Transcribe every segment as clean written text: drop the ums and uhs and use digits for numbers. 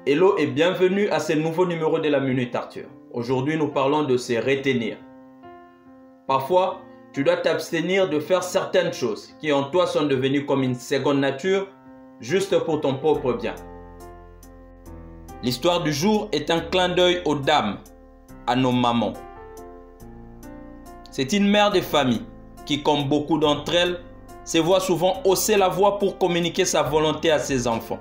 Hello et bienvenue à ce nouveau numéro de la Minute Arthur. Aujourd'hui, nous parlons de se retenir. Parfois, tu dois t'abstenir de faire certaines choses qui en toi sont devenues comme une seconde nature, juste pour ton propre bien. L'histoire du jour est un clin d'œil aux dames, à nos mamans. C'est une mère de famille qui, comme beaucoup d'entre elles, se voit souvent hausser la voix pour communiquer sa volonté à ses enfants.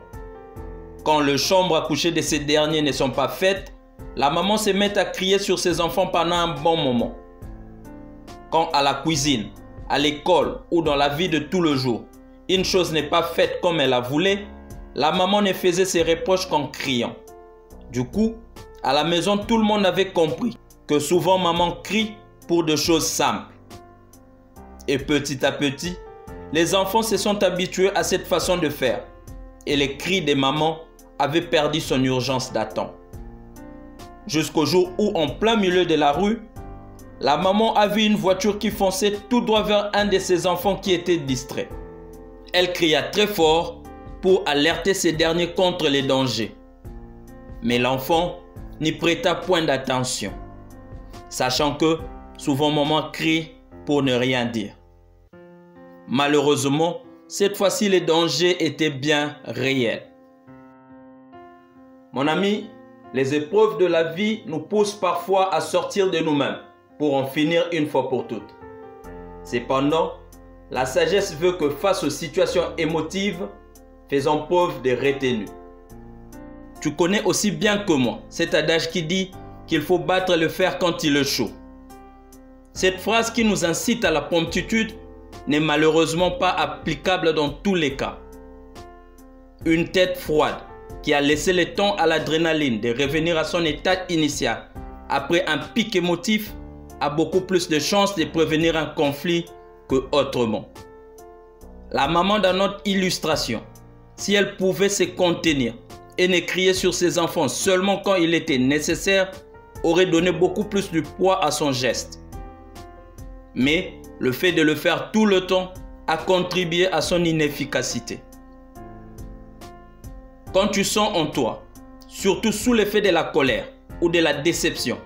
Quand les chambres à coucher de ces derniers ne sont pas faites, la maman se met à crier sur ses enfants pendant un bon moment. Quand à la cuisine, à l'école ou dans la vie de tout le jour, une chose n'est pas faite comme elle la voulait, la maman ne faisait ses reproches qu'en criant. Du coup, à la maison, tout le monde avait compris que souvent maman crie pour de choses simples. Et petit à petit, les enfants se sont habitués à cette façon de faire et les cris des mamans avaient perdu son urgence d'attente. Jusqu'au jour où, en plein milieu de la rue, la maman a vu une voiture qui fonçait tout droit vers un de ses enfants qui était distrait. Elle cria très fort pour alerter ces derniers contre les dangers. Mais l'enfant n'y prêta point d'attention, sachant que souvent maman crie pour ne rien dire. Malheureusement, cette fois-ci les dangers étaient bien réels. Mon ami, les épreuves de la vie nous poussent parfois à sortir de nous-mêmes pour en finir une fois pour toutes. Cependant, la sagesse veut que face aux situations émotives, faisons preuve de retenue. Tu connais aussi bien que moi cet adage qui dit qu'il faut battre le fer quand il est chaud. Cette phrase qui nous incite à la promptitude n'est malheureusement pas applicable dans tous les cas. Une tête froide qui a laissé le temps à l'adrénaline de revenir à son état initial après un pic émotif a beaucoup plus de chances de prévenir un conflit que autrement. La maman dans notre illustration, si elle pouvait se contenir et ne crier sur ses enfants seulement quand il était nécessaire, aurait donné beaucoup plus de poids à son geste. Mais le fait de le faire tout le temps a contribué à son inefficacité. Quand tu sens en toi, surtout sous l'effet de la colère ou de la déception,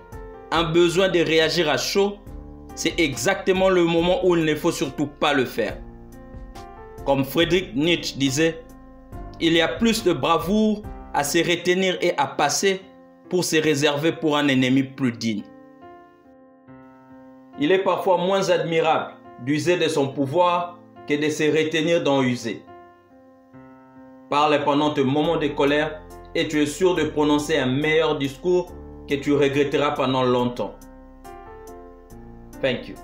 un besoin de réagir à chaud, c'est exactement le moment où il ne faut surtout pas le faire. Comme Friedrich Nietzsche disait, il y a plus de bravoure à se retenir et à passer pour se réserver pour un ennemi plus digne. Il est parfois moins admirable d'user de son pouvoir que de se retenir d'en user. Parle pendant tes moments de colère et tu es sûr de prononcer un meilleur discours que tu regretteras pendant longtemps. Thank you.